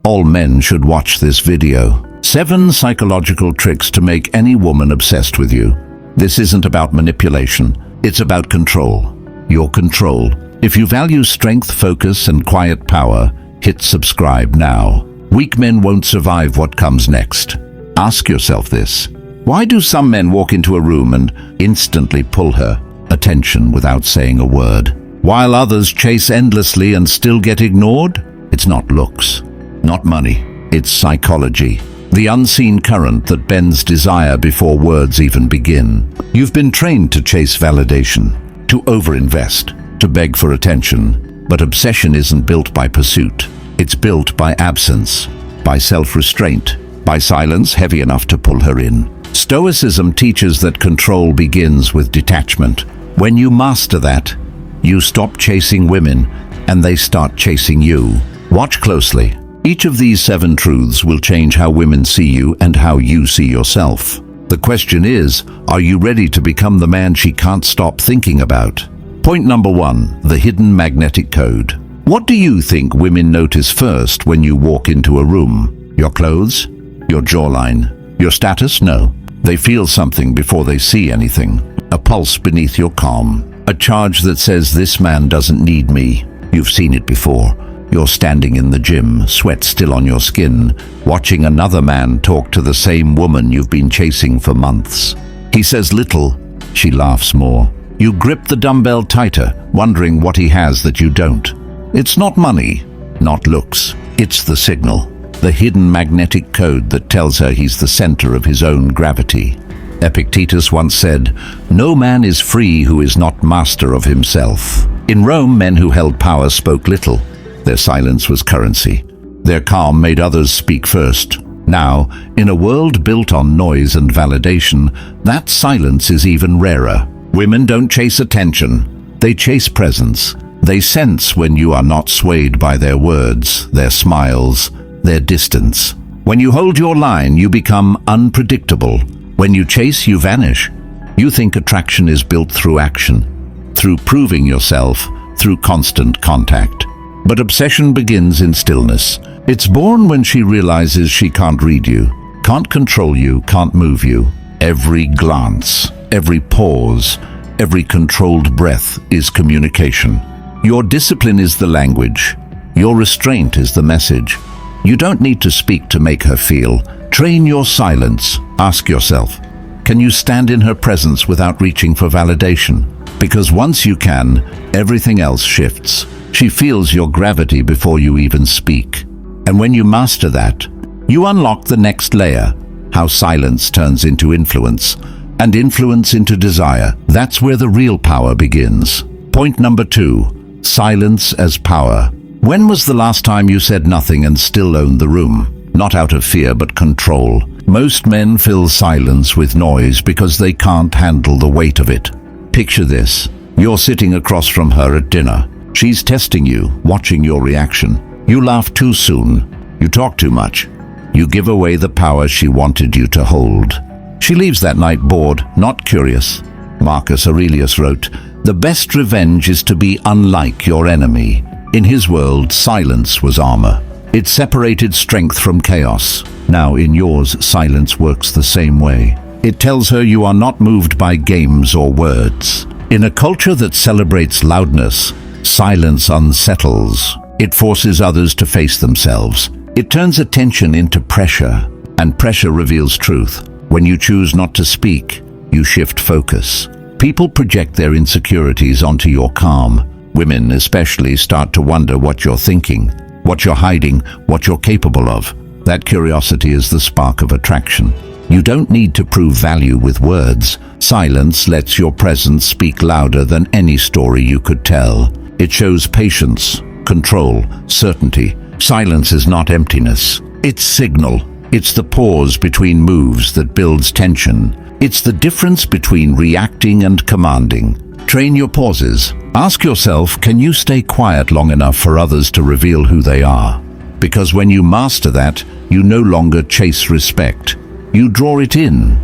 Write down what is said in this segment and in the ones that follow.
All men should watch this video. 7 psychological tricks to make any woman obsessed with you. This isn't about manipulation. It's about control. Your control. If you value strength, focus, and quiet power, hit subscribe now. Weak men won't survive what comes next. Ask yourself this. Why do some men walk into a room and instantly pull her attention without saying a word, while others chase endlessly and still get ignored? It's not looks, not money. It's psychology. The unseen current that bends desire before words even begin. You've been trained to chase validation, to overinvest, to beg for attention. But obsession isn't built by pursuit. It's built by absence, by self-restraint, by silence heavy enough to pull her in. Stoicism teaches that control begins with detachment. When you master that, you stop chasing women and they start chasing you. Watch closely. Each of these 7 truths will change how women see you and how you see yourself. The question is, are you ready to become the man she can't stop thinking about? Point number 1, the hidden magnetic code. What do you think women notice first when you walk into a room? Your clothes? Your jawline? Your status? No. They feel something before they see anything. A pulse beneath your calm. A charge that says, this man doesn't need me. You've seen it before. You're standing in the gym, sweat still on your skin, watching another man talk to the same woman you've been chasing for months. He says little, she laughs more. You grip the dumbbell tighter, wondering what he has that you don't. It's not money, not looks. It's the signal, the hidden magnetic code that tells her he's the center of his own gravity. Epictetus once said, "No man is free who is not master of himself." In Rome, men who held power spoke little. Their silence was currency. Their calm made others speak first. Now, in a world built on noise and validation, that silence is even rarer. Women don't chase attention. They chase presence. They sense when you are not swayed by their words, their smiles, their distance. When you hold your line, you become unpredictable. When you chase, you vanish. You think attraction is built through action, through proving yourself, through constant contact. But obsession begins in stillness. It's born when she realizes she can't read you, can't control you, can't move you. Every glance, every pause, every controlled breath is communication. Your discipline is the language. Your restraint is the message. You don't need to speak to make her feel. Train your silence. Ask yourself, can you stand in her presence without reaching for validation? Because once you can, everything else shifts. She feels your gravity before you even speak. And when you master that, you unlock the next layer, how silence turns into influence, and influence into desire. That's where the real power begins. Point number 2, silence as power. When was the last time you said nothing and still owned the room? Not out of fear, but control. Most men fill silence with noise because they can't handle the weight of it. Picture this. You're sitting across from her at dinner. She's testing you, watching your reaction. You laugh too soon. You talk too much. You give away the power she wanted you to hold. She leaves that night bored, not curious. Marcus Aurelius wrote, "The best revenge is to be unlike your enemy." In his world, silence was armor. It separated strength from chaos. Now in yours, silence works the same way. It tells her you are not moved by games or words. In a culture that celebrates loudness, silence unsettles. It forces others to face themselves. It turns attention into pressure, and pressure reveals truth. When you choose not to speak, you shift focus. People project their insecurities onto your calm. Women especially start to wonder what you're thinking, what you're hiding, what you're capable of. That curiosity is the spark of attraction. You don't need to prove value with words. Silence lets your presence speak louder than any story you could tell. It shows patience, control, certainty. Silence is not emptiness. It's signal. It's the pause between moves that builds tension. It's the difference between reacting and commanding. Train your pauses. Ask yourself, can you stay quiet long enough for others to reveal who they are? Because when you master that, you no longer chase respect. You draw it in.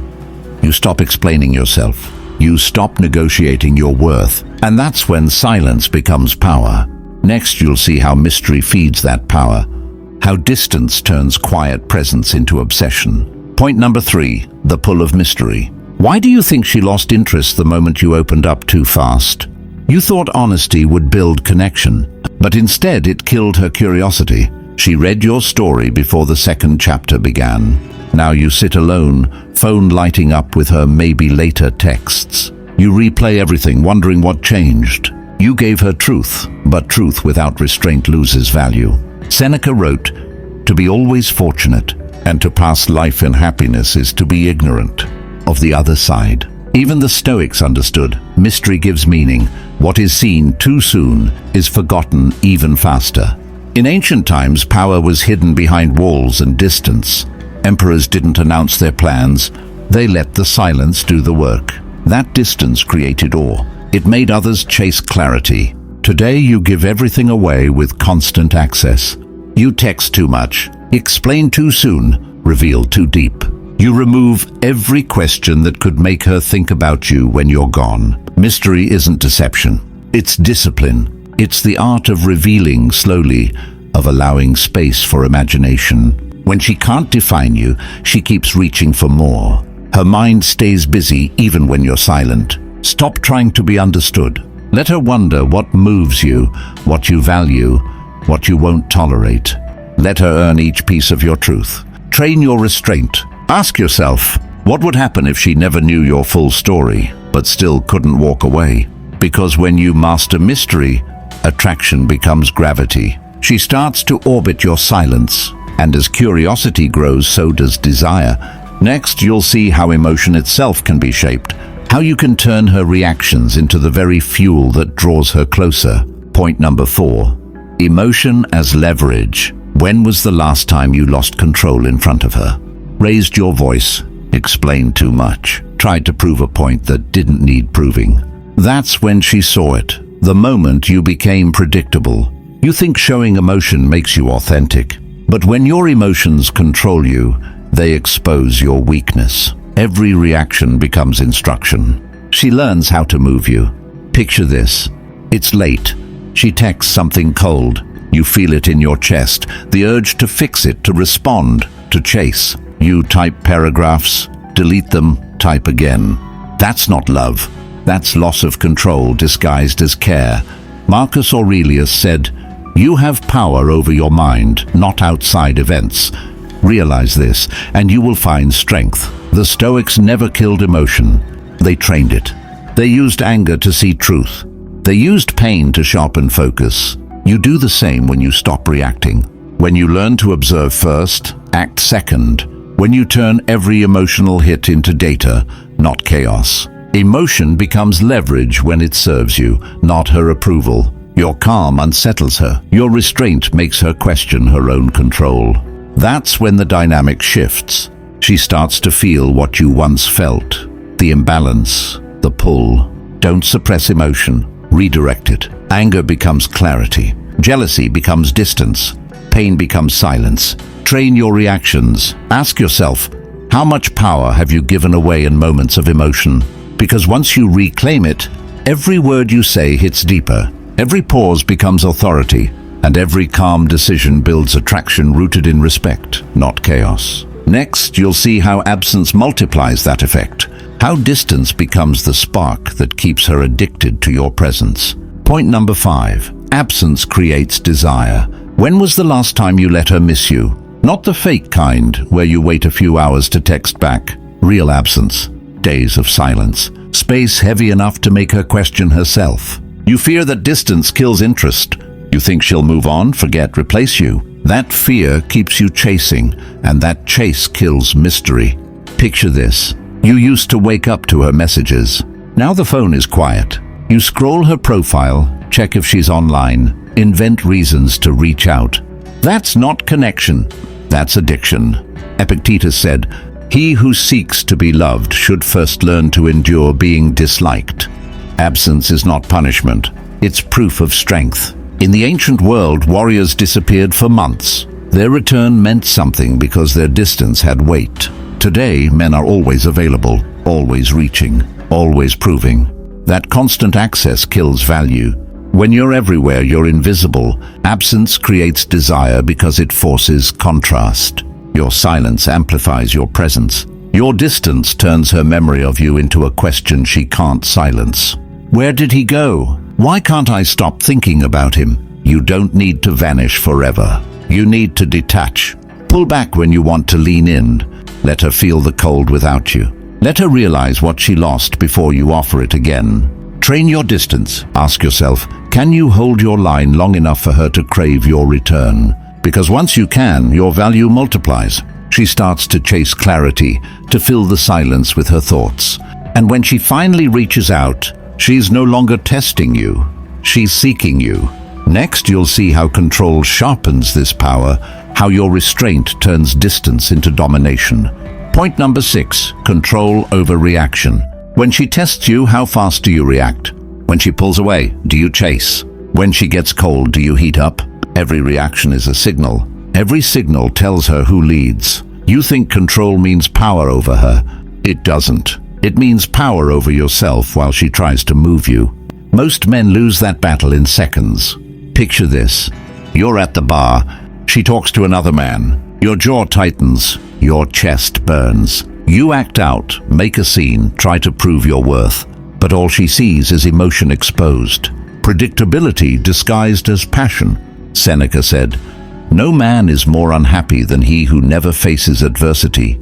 You stop explaining yourself. You stop negotiating your worth. And that's when silence becomes power. Next, you'll see how mystery feeds that power. how distance turns quiet presence into obsession. Point number 3, the pull of mystery. Why do you think she lost interest the moment you opened up too fast? You thought honesty would build connection, but instead it killed her curiosity. She read your story before the second chapter began. Now you sit alone, phone lighting up with her maybe later texts. You replay everything, wondering what changed. You gave her truth, but truth without restraint loses value. Seneca wrote, "To be always fortunate and to pass life in happiness is to be ignorant of the other side." Even the Stoics understood, mystery gives meaning. What is seen too soon is forgotten even faster. In ancient times, power was hidden behind walls and distance. Emperors didn't announce their plans. They let the silence do the work. That distance created awe. It made others chase clarity. Today you give everything away with constant access. You text too much, explain too soon, reveal too deep. You remove every question that could make her think about you when you're gone. Mystery isn't deception. It's discipline. It's the art of revealing slowly, of allowing space for imagination. When she can't define you, she keeps reaching for more. Her mind stays busy even when you're silent. Stop trying to be understood. Let her wonder what moves you, what you value, what you won't tolerate. Let her earn each piece of your truth. Train your restraint. Ask yourself, what would happen if she never knew your full story, but still couldn't walk away? Because when you master mystery, attraction becomes gravity. She starts to orbit your silence, and as curiosity grows, so does desire. Next, you'll see how emotion itself can be shaped, how you can turn her reactions into the very fuel that draws her closer. Point number 4, emotion as leverage. When was the last time you lost control in front of her? Raised your voice, explained too much, tried to prove a point that didn't need proving. That's when she saw it, the moment you became predictable. You think showing emotion makes you authentic, but when your emotions control you, they expose your weakness. Every reaction becomes instruction. She learns how to move you. Picture this. It's late. She texts something cold. You feel it in your chest, the urge to fix it, to respond, to chase. You type paragraphs, delete them, type again. That's not love. That's loss of control disguised as care. Marcus Aurelius said, "You have power over your mind, not outside events." Realize this, and you will find strength. The Stoics never killed emotion. They trained it. They used anger to see truth. They used pain to sharpen focus. You do the same when you stop reacting. When you learn to observe first, act second. When you turn every emotional hit into data, not chaos. Emotion becomes leverage when it serves you, not her approval. Your calm unsettles her. Your restraint makes her question her own control. That's when the dynamic shifts. She starts to feel what you once felt. The imbalance, the pull. Don't suppress emotion. Redirect it. Anger becomes clarity. Jealousy becomes distance. Pain becomes silence. Train your reactions. Ask yourself, how much power have you given away in moments of emotion? Because once you reclaim it, every word you say hits deeper. Every pause becomes authority, and every calm decision builds attraction rooted in respect, not chaos. Next, you'll see how absence multiplies that effect, how distance becomes the spark that keeps her addicted to your presence. Point number 5, absence creates desire. When was the last time you let her miss you? Not the fake kind, where you wait a few hours to text back. Real absence. Days of silence. Space heavy enough to make her question herself. You fear that distance kills interest. You think she'll move on, forget, replace you. That fear keeps you chasing, and that chase kills mystery. Picture this. You used to wake up to her messages. Now the phone is quiet. You scroll her profile, check if she's online, invent reasons to reach out. That's not connection. That's addiction. Epictetus said, "He who seeks to be loved should first learn to endure being disliked." Absence is not punishment. It's proof of strength. In the ancient world, warriors disappeared for months. Their return meant something because their distance had weight. Today, men are always available, always reaching, always proving. That constant access kills value. When you're everywhere, you're invisible. Absence creates desire because it forces contrast. Your silence amplifies your presence. Your distance turns her memory of you into a question she can't silence. Where did he go? Why can't I stop thinking about him? You don't need to vanish forever. You need to detach. Pull back when you want to lean in. Let her feel the cold without you. Let her realize what she lost before you offer it again. Train your distance. Ask yourself, can you hold your line long enough for her to crave your return? Because once you can, your value multiplies. She starts to chase clarity, to fill the silence with her thoughts. And when she finally reaches out, she's no longer testing you. She's seeking you. Next, you'll see how control sharpens this power, how your restraint turns distance into domination. Point number 6, control over reaction. When she tests you, how fast do you react? When she pulls away, do you chase? When she gets cold, do you heat up? Every reaction is a signal. Every signal tells her who leads. You think control means power over her. It doesn't. It means power over yourself while she tries to move you. Most men lose that battle in seconds. Picture this. You're at the bar. She talks to another man. Your jaw tightens. Your chest burns. You act out, make a scene, try to prove your worth. But all she sees is emotion exposed. Predictability disguised as passion. Seneca said, "No man is more unhappy than he who never faces adversity,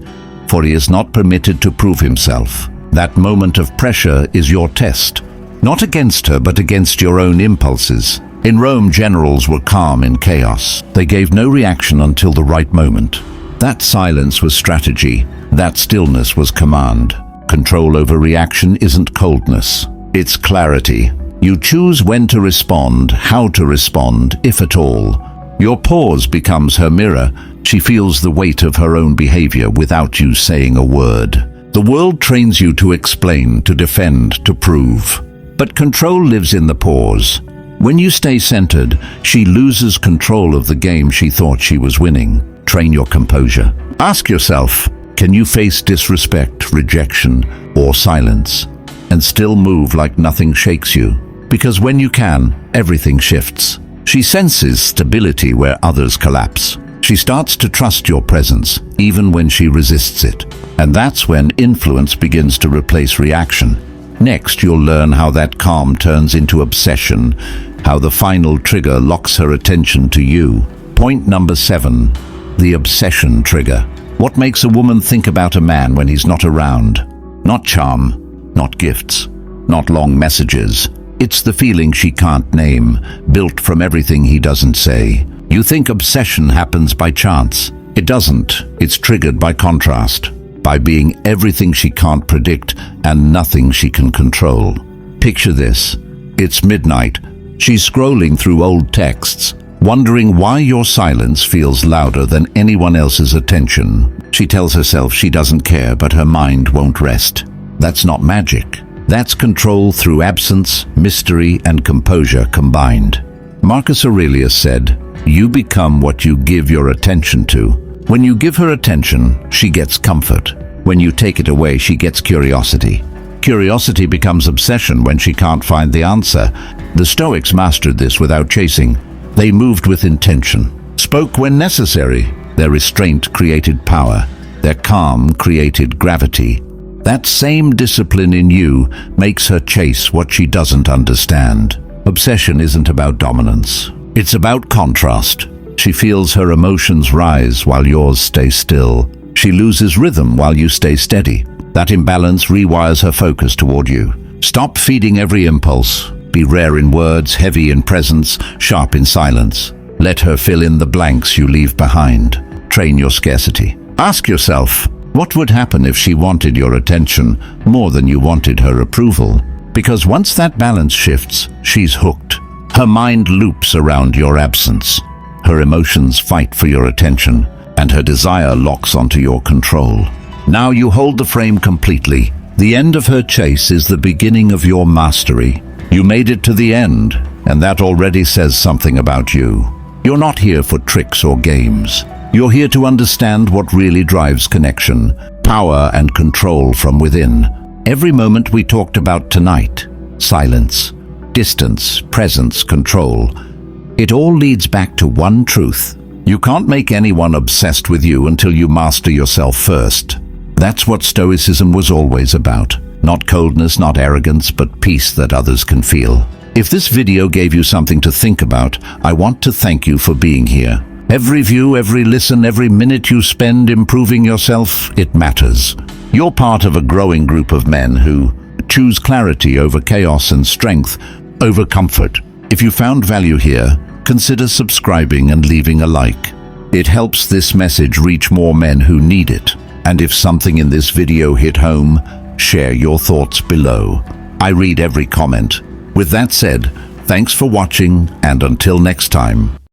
for he is not permitted to prove himself." That moment of pressure is your test. Not against her, but against your own impulses. In Rome, generals were calm in chaos. They gave no reaction until the right moment. That silence was strategy. That stillness was command. Control over reaction isn't coldness. It's clarity. You choose when to respond, how to respond, if at all. Your pause becomes her mirror. She feels the weight of her own behavior without you saying a word. The world trains you to explain, to defend, to prove. But control lives in the pause. When you stay centered, she loses control of the game she thought she was winning. Train your composure. Ask yourself, can you face disrespect, rejection, or silence, and still move like nothing shakes you? Because when you can, everything shifts. She senses stability where others collapse. She starts to trust your presence, even when she resists it. And that's when influence begins to replace reaction. Next, you'll learn how that calm turns into obsession, how the final trigger locks her attention to you. Point number 7, the obsession trigger. What makes a woman think about a man when he's not around? Not charm, not gifts, not long messages. It's the feeling she can't name, built from everything he doesn't say. You think obsession happens by chance. It doesn't. It's triggered by contrast, by being everything she can't predict and nothing she can control. Picture this. It's midnight. She's scrolling through old texts, wondering why your silence feels louder than anyone else's attention. She tells herself she doesn't care, but her mind won't rest. That's not magic. That's control through absence, mystery, and composure combined. Marcus Aurelius said, "You become what you give your attention to." When you give her attention, she gets comfort. When you take it away, she gets curiosity. Curiosity becomes obsession when she can't find the answer. The Stoics mastered this without chasing. They moved with intention, spoke when necessary. Their restraint created power. Their calm created gravity. That same discipline in you makes her chase what she doesn't understand. Obsession isn't about dominance. It's about contrast. She feels her emotions rise while yours stay still. She loses rhythm while you stay steady. That imbalance rewires her focus toward you. Stop feeding every impulse. Be rare in words, heavy in presence, sharp in silence. Let her fill in the blanks you leave behind. Train your scarcity. Ask yourself, what would happen if she wanted your attention more than you wanted her approval? Because once that balance shifts, she's hooked. Her mind loops around your absence. Her emotions fight for your attention, and her desire locks onto your control. Now you hold the frame completely. The end of her chase is the beginning of your mastery. You made it to the end, and that already says something about you. You're not here for tricks or games. You're here to understand what really drives connection, power and control from within. Every moment we talked about tonight, silence, distance, presence, control. It all leads back to one truth. You can't make anyone obsessed with you until you master yourself first. That's what Stoicism was always about. Not coldness, not arrogance, but peace that others can feel. If this video gave you something to think about, I want to thank you for being here. Every view, every listen, every minute you spend improving yourself, it matters. You're part of a growing group of men who choose clarity over chaos and strength over comfort. If you found value here, consider subscribing and leaving a like. It helps this message reach more men who need it. And if something in this video hit home, share your thoughts below. I read every comment. With that said, thanks for watching, and until next time.